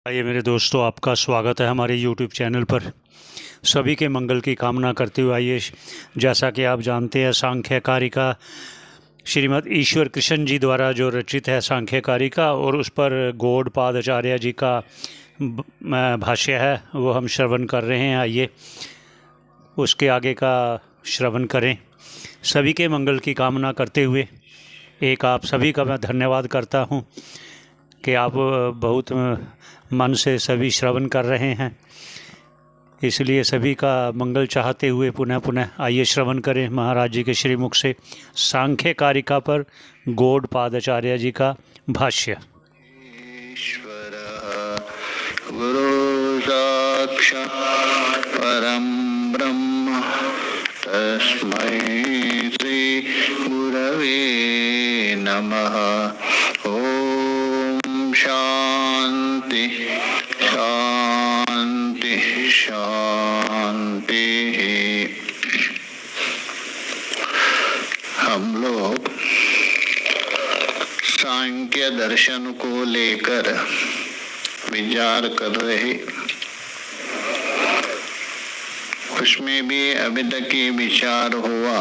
आइए मेरे दोस्तों, आपका स्वागत है हमारे YouTube चैनल पर। सभी के मंगल की कामना करते हुए आइए, जैसा कि आप जानते हैं, सांख्य कारिका श्रीमद् ईश्वर कृष्ण जी द्वारा जो रचित है सांख्य कारिका, और उस पर गौड़पाद आचार्य जी का भाष्य है, वो हम श्रवण कर रहे हैं। आइए उसके आगे का श्रवण करें। सभी के मंगल की कामना करते हुए एक आप सभी का मैं धन्यवाद करता हूँ कि आप बहुत मन से सभी श्रवण कर रहे हैं, इसलिए सभी का मंगल चाहते हुए पुनः आइए श्रवण करें महाराज जी के श्रीमुख से सांख्य कारिका पर गौड़पादाचार्य जी का भाष्य। ईश्वर गुरु साक्षात् परम ब्रह्म तस्मै श्री गुरवे नमः। ओम शांति शांति शांति। हम लोग सांख्य दर्शन को लेकर विचार कर रहे, उसमें भी अभी तक ये विचार हुआ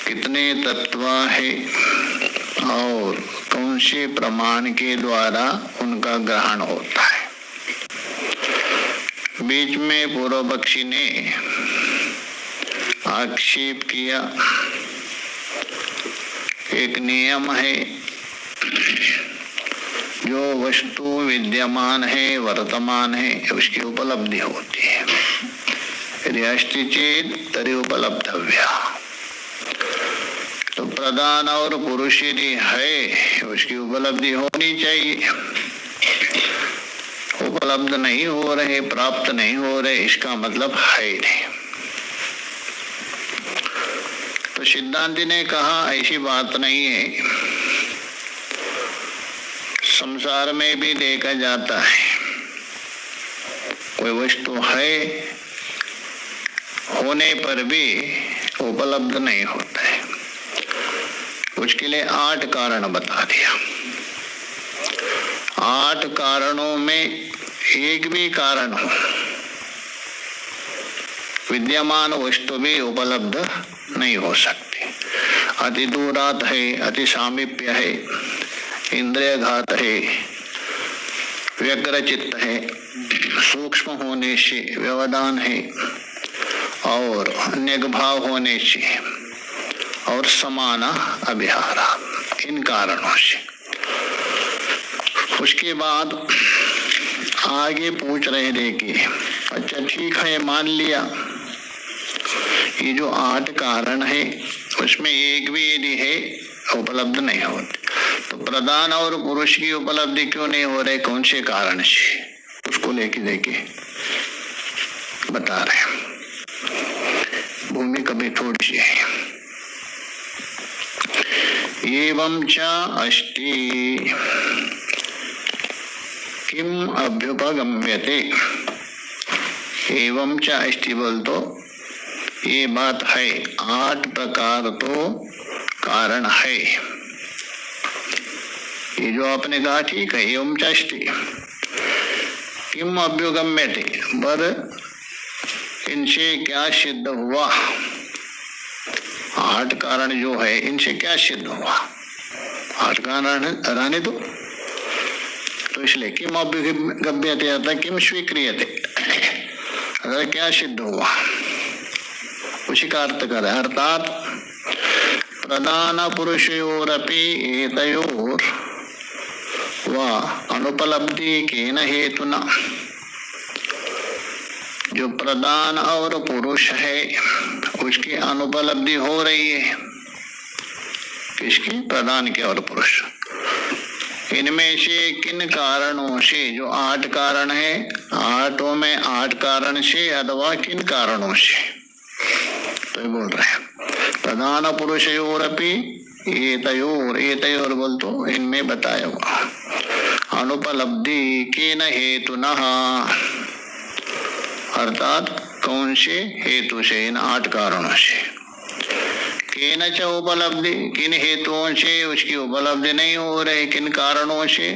कितने तत्व है और कौन से प्रमाण के द्वारा उनका ग्रहण होता है। बीच में पूर्व पक्षी ने आक्षेप किया, एक नियम है, जो वस्तु विद्यमान है, वर्तमान है, उसकी उपलब्धि होती है। यदि अस्ति चेत तरी उपलब्धव्या। तो प्रधान और पुरुष यदि है, उसकी उपलब्धि होनी चाहिए। उपलब्ध नहीं हो रहे, प्राप्त नहीं हो रहे, इसका मतलब है नहीं। तो सिद्धांति ने कहा ऐसी बात नहीं है, संसार में भी देखा जाता है, कोई वस्तु है होने पर भी उपलब्ध नहीं होता है। उसके लिए 8 कारण बता दिया। 8 कारणों में एक भी कारण हो, विद्यमान वस्तु भी उपलब्ध नहीं हो सकती। अति दूरात है, अति सामीप्य है, इंद्रिय घात है, व्यग्र चित्त है, सूक्ष्म होने से व्यवधान है, और निगभाव होने से, और समान अभिहारा, इन कारणों से। उसके बाद आगे पूछ रहे थे कि अच्छा ठीक है, मान लिया ये जो 8 कारण है उसमें एक भी यदि है उपलब्ध नहीं होते, तो प्रधान और पुरुष की उपलब्धि क्यों नहीं हो रहे, कौन से कारण से, उसको लेके देखिए बता रहे। भूमि कभी थोड़ी सी है। एवं च अस्ति किम अभ्युपगम्यते। एवं च अस्ति बोल तो ये बात है, 8 प्रकार तो कारण है। ये जो आपने कहा ठीक है, एवं च अस्ति किम अभ्युगम्यते, पर इनसे क्या सिद्ध हुआ। 8 कारण जो है इनसे क्या सिद्ध हुआ, 8 कारण रहने दो। तो इसलिए किम अभ्युगम्यते अर्थात किम स्वीक्रियते, अगर क्या सिद्ध हुआ उसी का अर्थ कर, अर्थात प्रधान पुरुषयोरपि एतयोर व अनुपलब्धि केन हेतुना। जो प्रधान और पुरुष है उसकी अनुपलब्धि हो रही है, किसकी, प्रधान के और पुरुष। इनमें से किन कारणों से, जो 8 कारण है, 8 में 8 कारण से अथवा किन कारणों से, तो ये बोल रहे हैं प्रधान पुरुषयोरपि एतयोर, एतयोर बोल तो इनमें बताया हुआ, अनुपलब्धि केन हेतुनः, अर्थात कौन से हेतु से, इन 8 कारणों से। केन च उपलब्धि, किन हेतुओं से उसकी उपलब्धि नहीं हो रही, किन कारणों से,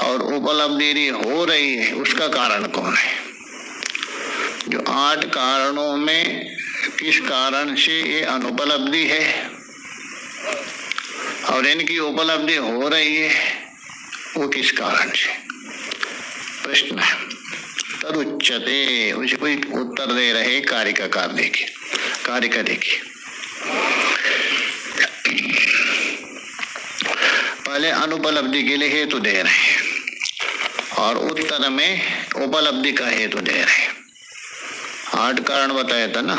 और उपलब्धि हो रही है उसका कारण कौन है। जो 8 कारणों में किस कारण से ये अनुपलब्धि है और इनकी उपलब्धि हो रही है वो किस कारण से, प्रश्न है। तदुच्यते, उसे कोई उत्तर दे रहे कारिकाकार। देखिए कारिका देखिए, पहले अनुपलब्धि के लिए हेतु दे रहे हैं और उत्तर में उपलब्धि का हेतु दे रहे हैं। 8 कारण बताया था ना,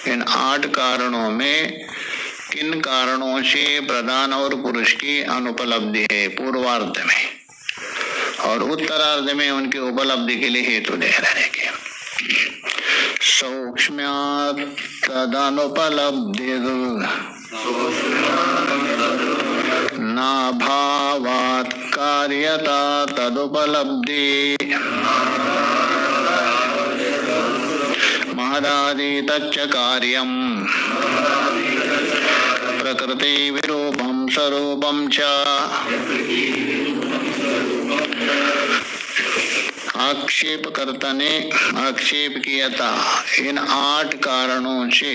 इन 8 कारणों में किन कारणों से प्रधान और पुरुष की अनुपलब्धि है पूर्वार्ध में, और उत्तरार्ध में उनकी उपलब्धि के लिए हेतु दे रहे हैं। सूक्ष्म्यात् तदनुपलब्धि नाभावात् कार्यता तदुपलब्धि महदादि तच्च कार्यम प्रकृति विरूपम स्वरूपम च। आक्षेपकर्ता ने आक्षेप किया था इन 8 कारणों से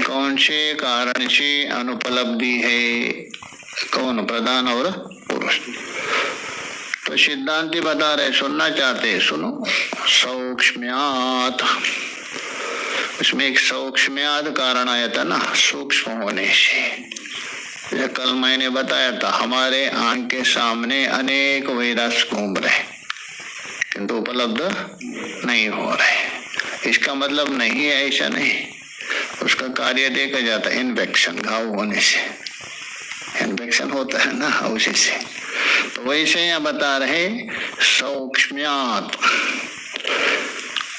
कौन से कारण से अनुपलब्धि है, कौन, प्रधान और पुरुष। तो सिद्धांति बता रहे, सुनना चाहते हैं, सुनो। सूक्ष्म्यात्, उसमें एक सूक्ष्म्यात् कारण आया था ना, सूक्ष्म होने से। कल मैंने बताया था हमारे आंख के सामने अनेक वायरस घूम रहे किंतु उपलब्ध नहीं हो रहे। इसका मतलब नहीं है ऐसा नहीं, उसका कार्य देखा जाता है। इन्फेक्शन, घाव होने से इन्फेक्शन होता है ना, उसी से। तो वैसे यहाँ बता रहे सूक्ष्म्यात्,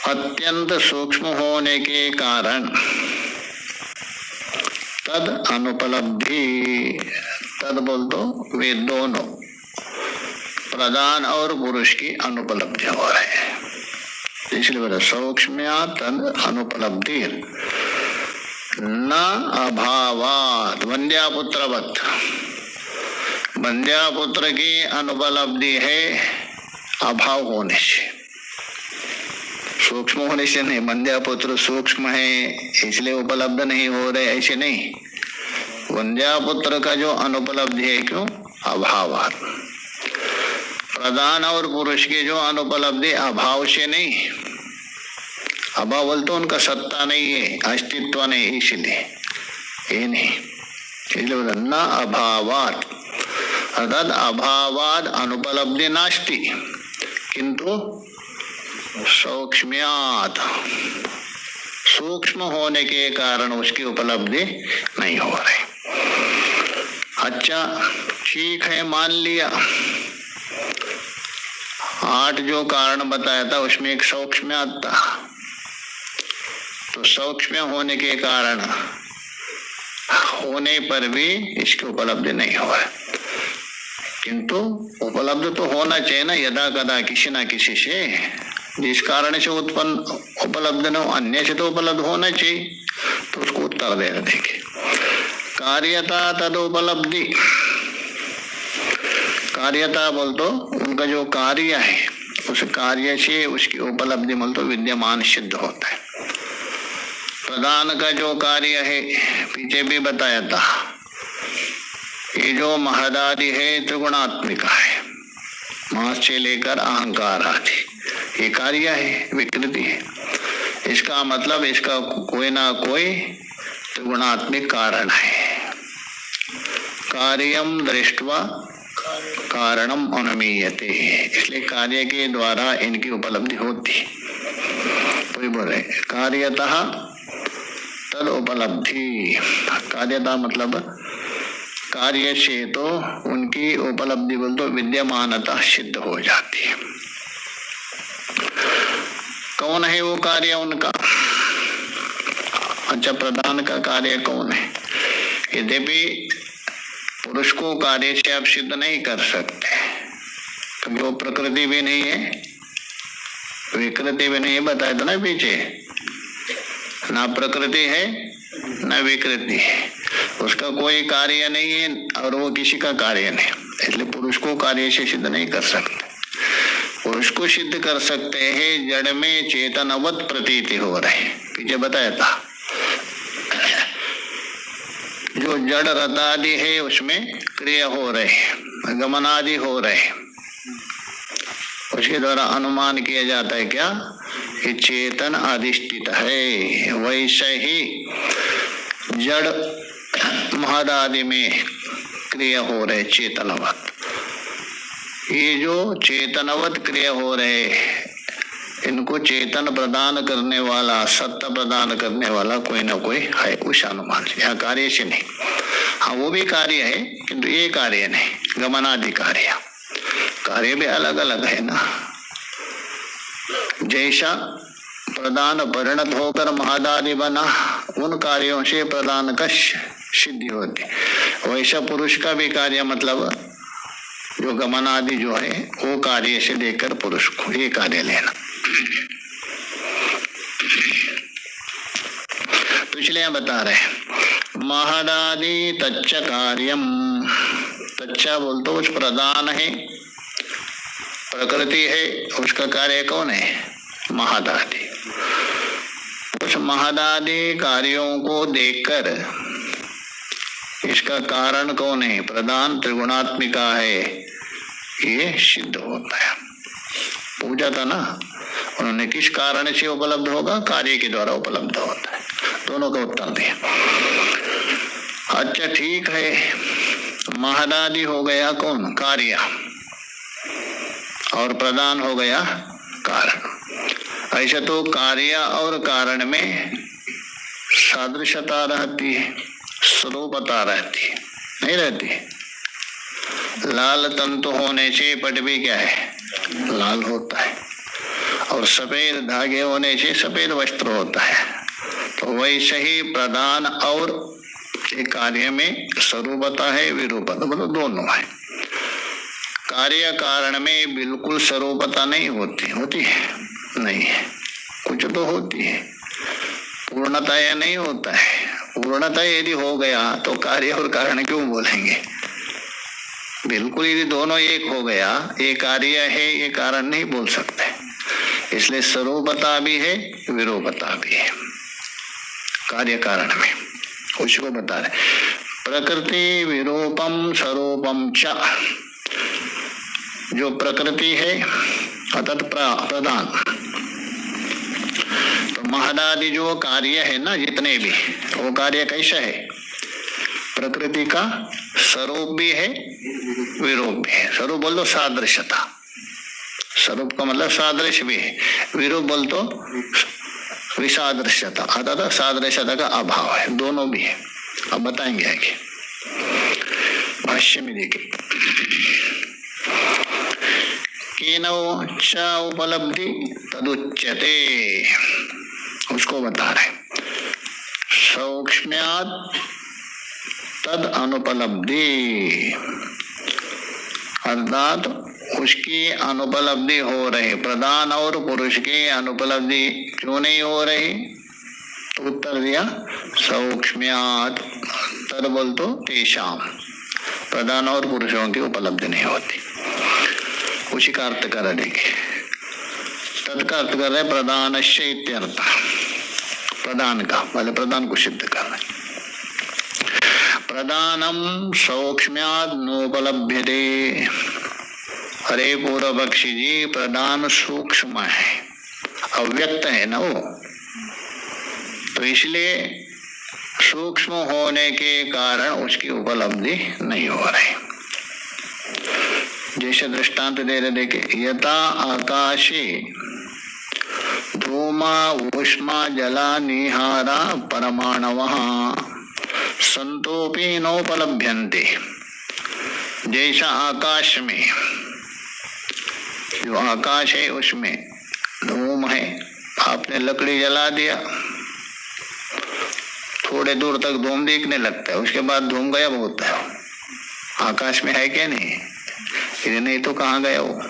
अत्यंत सूक्ष्म होने के कारण तद अनुपलब्धि, तद बोल दो, वे दोनों प्रधान और पुरुष की अनुपलब्धि हो रहे हैं। इसलिए बोला सूक्ष्म्यात् तद अनुपलब्धि न अभावात्, वंद्यापुत्रवत्, वंद्यापुत्र की अनुपलब्धि है अभाव होने से, सूक्ष्म होने से नहीं। वंद्यापुत्र सूक्ष्म है इसलिए उपलब्ध नहीं हो रहे, ऐसे नहीं। वंद्यापुत्र का जो अनुपलब्धि है, क्यों, अभावात्। प्रधान और पुरुष की जो अनुपलब्धि अभाव से नहीं, अभाव बोल तो उनका सत्ता नहीं है, अस्तित्व नहीं, इसलिए ये नहीं। इसलिए न अभावात्, अर्थात अभावाद अनुपलब्धि नास्ति किंतु सूक्ष्म्यात्, सूक्ष्म होने के कारण उसकी उपलब्धि नहीं हो रही। अच्छा ठीक है, मान लिया 8 जो कारण बताया था उसमें एक सूक्ष्म्यात् था, तो सूक्ष्म होने के कारण होने पर भी इसकी उपलब्धि नहीं हो रही। किंतु उपलब्ध तो होना चाहिए ना, यदा कदा किसी ना किसी से, जिस कारण से उत्पन्न उपलब्ध न हो, अन्य से तो उपलब्ध होना चाहिए। तो उसको उत्तर दे रहे, देखिए कार्यता तद उपलब्धि। कार्यता बोल तो उनका जो कार्य है उस कार्य से उसकी उपलब्धि बोल तो विद्यमान सिद्ध होता है। प्रधान का जो कार्य है पीछे भी बताया था, ये जो महदादि है त्रिगुणात्मिका है, मास से लेकर अहंकार आदि, ये कार्य है, विकृति है। इसका मतलब इसका कोई ना कोई त्रिगुणात्मिक कारण है। कार्यम दृष्ट्वा कारणम अनुमीयते, इसलिए कार्य के द्वारा इनकी उपलब्धि होती। कोई बोले कार्यतः तद उपलब्धि, कार्यता मतलब कार्य से तो उनकी उपलब्धि बोल तो विद्यमानता सिद्ध हो जाती है। कौन है वो कार्य उनका? अच्छा, प्रधान का कार्य कौन है? यद्यपि पुरुष को कार्य से आप सिद्ध नहीं कर सकते क्योंकि वो प्रकृति भी नहीं है, विकृति भी नहीं, बताया था ना पीछे, ना प्रकृति है न विकृति, उसका कोई कार्य नहीं है और वो किसी का कार्य नहीं, इसलिए पुरुष को कार्य से सिद्ध नहीं कर सकते। पुरुष को सिद्ध कर सकते हैं जड़ में चेतनवत प्रतीति हो रहे, पीछे बताया था। जो जड़ रथ आदि है उसमें क्रिया हो रहे, गमन आदि हो रहे, उसके द्वारा अनुमान किया जाता है क्या कि चेतन अधिष्ठित है। वैसे ही जड़ महद आदि में क्रिया हो रहे चेतनवत। ये जो चेतनवत क्रिया हो रहे, इनको चेतन प्रदान करने वाला, सत्ता प्रदान करने वाला कोई ना कोई है उस अनुमान से, यहाँ कार्य से नहीं। हाँ वो भी कार्य है किंतु ये कार्य नहीं, गमनादि कार्य, कार्य भी अलग अलग है ना। जैसा प्रदान परिणत होकर महदादि बना, उन कार्यों से प्रदान का सिद्धि होती, वैसा पुरुष का भी कार्य मतलब जो गमनादि जो है वो कार्य से लेकर पुरुष को ये कार्य लेना। तो इसलिए बता रहे महदादि तच्च कार्यम, तच्चा बोल तो उस प्रदान है, प्रकृति है, उसका कार्य कौन है महदादि। उस महदादि कार्यों को देखकर इसका कारण कौन है प्रधान त्रिगुणात्मिका है, ये सिद्ध होता है। पूछा था ना उन्होंने किस कारण से उपलब्ध होगा, कार्य के द्वारा उपलब्ध होता है, दोनों का उत्तर दिया। अच्छा ठीक है, महदादि हो गया कौन कार्य और प्रधान हो गया कारण। ऐसा तो कार्य और कारण में सादृश्यता रहती है, स्वरूपता रहती है, नहीं रहती। लाल तंतु होने से पट भी क्या है लाल होता है, और सफेद धागे होने से सफेद वस्त्र होता है। तो वैसे ही प्रधान और कार्य में स्वरूपता है, विरूपता, मतलब दोनों है। कार्य कारण में बिल्कुल स्वरूपता नहीं होती, होती है नहीं है, कुछ तो होती है, पूर्णता या नहीं होता है। पूर्णता यदि हो गया तो कार्य और कारण क्यों बोलेंगे, बिल्कुल यदि दोनों एक हो गया, ये कार्य है ये कारण नहीं बोल सकते। इसलिए स्वरूपता भी है विरूपता भी है कार्य कारण में, उसको बता रहे प्रकृति विरूपम स्वरूपम च। जो प्रकृति है अर्थात प्रधान, तो महदादि जो कार्य है ना जितने भी, वो कार्य कैसा है प्रकृति का स्वरूप भी है विरूप भी है। स्वरूप बोल दो सादृश्यता, स्वरूप का मतलब सादृश्य भी है, विरूप बोल तो विसादृश्यता अर्थात सादृश्यता का अभाव है, दोनों भी है। अब बताएंगे आगे भाष्य में देखिए। केनौ च उपलब्धि तदुच्यते, उसको बता रहे सौक्ष्म्यात् तद अनुपलब्धि, अर्थात उसकी अनुपलब्धि हो रही, प्रधान और पुरुष की अनुपलब्धि क्यों नहीं हो रही, तो उत्तर दिया सौक्ष्म्यात्, तद बोल तो तेषाम, प्रधान और पुरुषों की उपलब्धि नहीं होती। उसी का अर्थ कर देंगे, तद का अर्थ कर रहे प्रधानस्य इत्यर्थ, प्रधान का पहले प्रधान को सिद्ध कर रहे। प्रधानम सौक्ष्म्याद नोपलभ्यते, अरे पूर्व पक्षी जी प्रधान सूक्ष्म है, अव्यक्त है ना वो, तो इसलिए सूक्ष्म होने के कारण उसकी उपलब्धि नहीं हो रही। जैसे दृष्टांत दे रहे देखे, यथा आकाशे धूमा ऊष्मा जला निहारा परमाणवः संतोपि नोपलभ्यन्ते। जैसा आकाश में, जो आकाश है उसमें धूम है, आपने लकड़ी जला दिया, थोड़े दूर तक धूम दिखने लगता है, उसके बाद धूम गायब होता है। आकाश में है क्या नहीं, यदि नहीं तो कहाँ गया वो,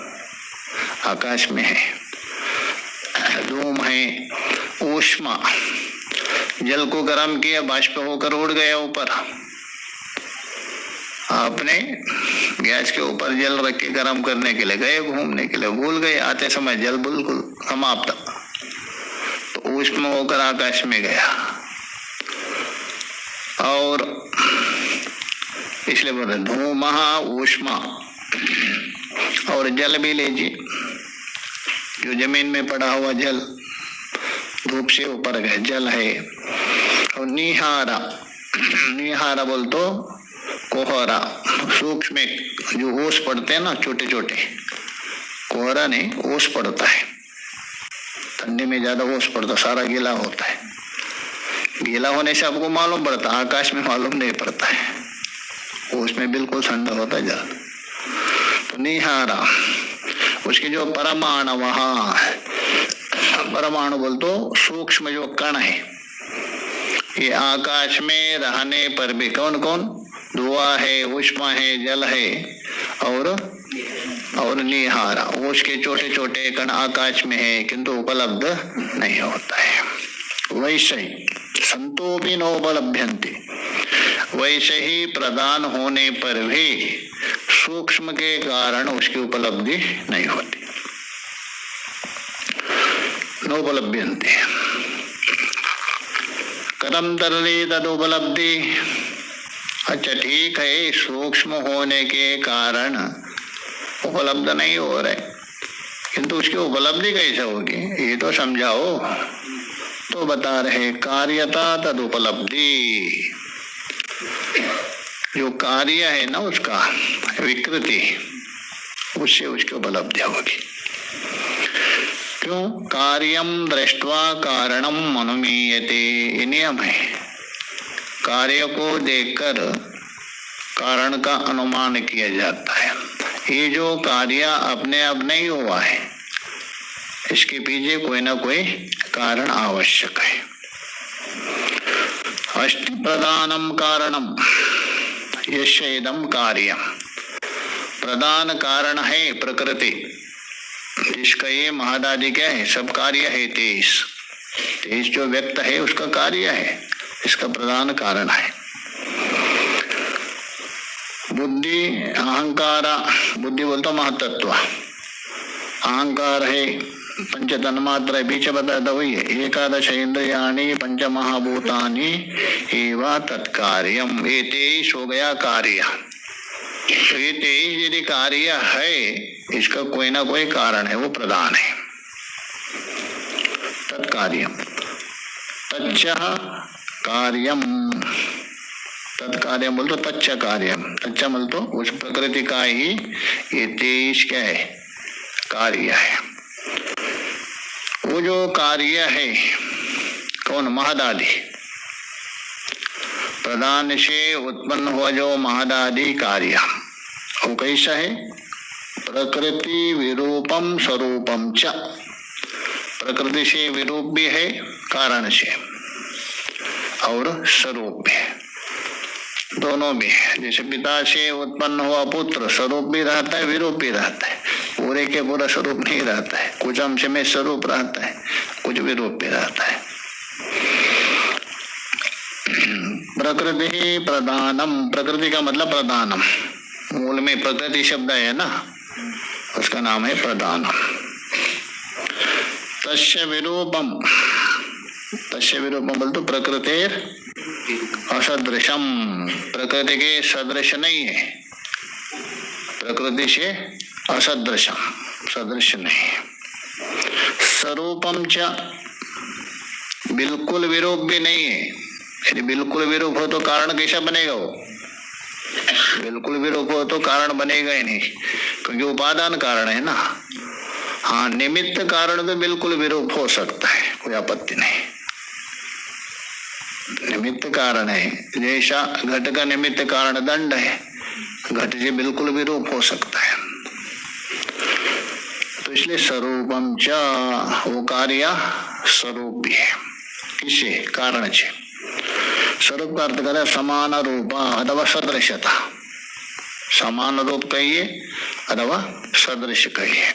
आकाश में है, धूम है, ऊष्मा जल को गर्म किया, बाष्प होकर उड़ गया ऊपर। आपने गैस के ऊपर जल रख के गर्म करने के लिए गए, घूमने के लिए भूल गए, आते समय जल बिल्कुल समाप्त, तो ऊष्म होकर आकाश में गया। और इसलिए बोले धूमः ऊष्मा। और जल भी लीजिए, जो जमीन में पड़ा हुआ जल, धूप से ऊपर गए जल है। और निहारा, निहारा बोल तो कोहरा, सूक्ष्म जो ओस पड़ते हैं ना, छोटे छोटे, कोहरा नहीं, ओस पड़ता है। ठंडी में ज्यादा ओस पड़ता, सारा गीला होता है। गीला होने से आपको मालूम पड़ता, आकाश में मालूम नहीं पड़ता है, उसमें बिल्कुल ठंडा होता है जल। तो निहारा, उसके जो परमाणु, वहां परमाणु बोल तो सूक्ष्म जो कण है, ये आकाश में रहने पर भी कौन कौन, धुआं है, ऊष्मा है, जल है और निहारा, उसके छोटे छोटे कण आकाश में है किंतु उपलब्ध नहीं होता है। वैसे ही संतोपि नोपलभ्यन्ते, वैसे ही प्रदान होने पर भी सूक्ष्म के कारण उसकी उपलब्धि नहीं होती। नोपलभ्यन्ते कथम तरली तदुपलब्धि। अच्छा ठीक है, सूक्ष्म होने के कारण उपलब्ध नहीं हो रहे, किंतु उसकी उपलब्धि कैसे होगी ये तो समझाओ। तो बता रहे कार्यता तदुपलब्धि, जो कार्य है ना उसका विकृति, उससे उसकी उपलब्धि होगी। क्यों? कार्यम दृष्ट्वा कारणम अनुमीयते, ये नियम है। कार्य को देखकर कारण का अनुमान किया जाता है। ये जो कार्य अपने आप नहीं हुआ है, इसके पीछे कोई ना कोई कारण आवश्यक है। अस्ति प्रधानम कारणम यस्य इदं कार्यम, प्रधान कारण है प्रकृति, जिसका ये महादादि क्या है, सब कार्य है। 23 जो व्यक्त है उसका कार्य है, इसका प्रधान कारण है। बुद्धि अहंकार, बुद्धि बोलता महतत्व, अहंकार है, पंच तन्मात्र बीच बताता हुई है, एकादश इंद्रियाणि पंच महाभूतानि एवं तत्कार्यम, ये 23 हो गया कार्य। तो ये 23 यदि कार्य है, इसका कोई ना कोई कारण है, वो प्रधान है। तत्कार्यम तच्च कार्यम, तत्कार्यम बोल तो तच्च कार्यम, तच्च बोल तो उस प्रकृति का ही ये 23 क्या है, कार्य है। वो जो कार्य है कौन, महदादि, प्रधान से उत्पन्न हुआ जो महदादि कार्य, वो कैसा है, प्रकृति विरूपम स्वरूपम च, प्रकृति से विरूप भी है कारण से, और स्वरूप भी, दोनों भी है। जैसे पिता से उत्पन्न हुआ पुत्र, स्वरूप भी रहता है, विरूप भी रहता है, पूरे के पूरा स्वरूप नहीं रहता है, कुछ अंश में स्वरूप रहता है, कुछ विरूप भी रहता है। प्रकृति प्रधानम, प्रकृति का मतलब प्रधानम, मूल में प्रकृति शब्द है ना, उसका नाम है प्रधानम। तस्य विरूपम, तस्य विरूपम बोल तो प्रकृतिर असदृशम, प्रकृति के सदृश नहीं है, प्रकृति से असदृशम, सदृश नहीं। स्वरूपम च, बिल्कुल विरूप भी नहीं है। यदि बिल्कुल विरूप हो तो कारण कैसा बनेगा, वो बिल्कुल विरूप हो तो कारण बनेगा ही नहीं, क्योंकि उपादान कारण है ना। हाँ, निमित्त कारण तो बिल्कुल विरूप हो सकता है, कोई आपत्ति नहीं, निमित्त कारण है। जैसा घट का निमित्त कारण दंड है, घट से बिल्कुल विरूप हो सकता है। तो इसलिए स्वरूपम च, वो कार्य स्वरूप भी है, किसे, कारण से। स्वरूप का अर्थ करे समान रूप अथवा सदृशता, समान रूप कहिए अथवा सदृश कहिए।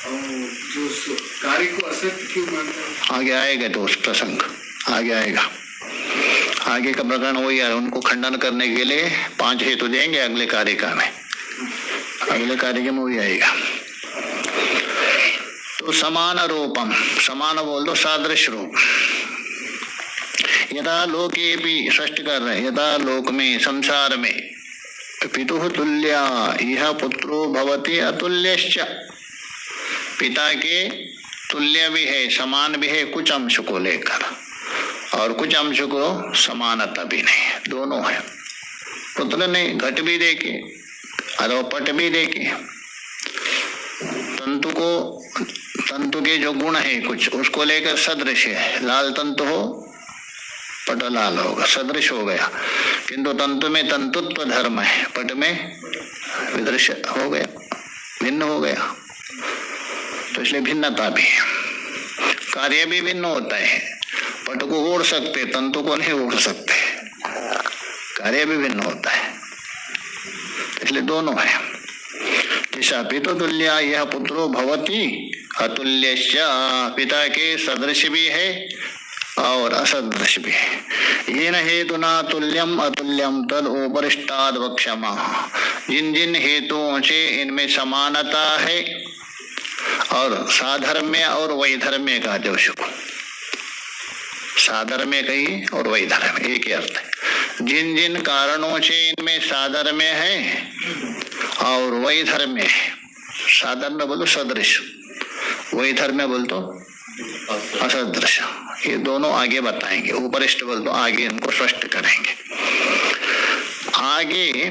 जो कार्य को असत्य क्यों मानते हैं? आगे आएगा तो उस प्रसंग आगे आएगा। आगे का प्रकरण वही है, उनको खंडन करने के लिए 5 हेतु देंगे अगले कारिका में, अगले कारिका में वही आएगा। तो समान रूपम, समान बोल दो सादृश्य रूप। यथा लोके भी सृष्टि कर रहे, यथा लोक में संसार में पितुः तुल्या यह पुत्रो भवति अतुल्यश्च, पिता के तुल्य भी है, समान भी है कुछ अंश को लेकर, और कुछ अंश को समानता भी नहीं, दोनों है। पुत्र ने घट भी देखे और पट भी देखे, तंतु को, तंतु के जो गुण है कुछ उसको लेकर सदृश है, लाल तंतु हो पट लाल होगा, सदृश हो गया। किंतु तंतु में तंतुत्व धर्म है, पट में विदृश्य हो गया, भिन्न हो गया, तो इसलिए भिन्नता भी है। कार्य भी भिन्न होता है, पट को ओढ़ सकते, तंतु को नहीं ओढ़ सकते, कार्य भी भिन्न होता है, इसलिए दोनों है। पितु तुल्या यह पुत्रो भवति अतुल्यश्च, पिता के सदृश भी है और असदृश भी है। येन हेतुना तुल्यम अतुल्यम तद उपरिष्टाद वक्ष्यमाह, जिन जिन हेतुओं से इनमें समानता है और साधर्म्य और वैधर्म्य का जो शुभ, साधर्म्य कही और वैधर्म्य एक ही अर्थ है। जिन जिन कारणों से इनमें साधर्म्य है और वैधर्म्य है, साधर्म्य बोलो सदृश, वैधर्म्य बोल तो असदृश, ये दोनों आगे बताएंगे। उपरिष्ट बोल तो आगे इनको स्पष्ट करेंगे। आगे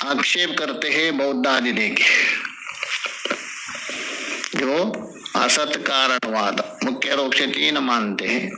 आक्षेप करते हैं बौद्ध आदि देके, जो असत कारणवाद मुख्य रूप से 3 मानते हैं।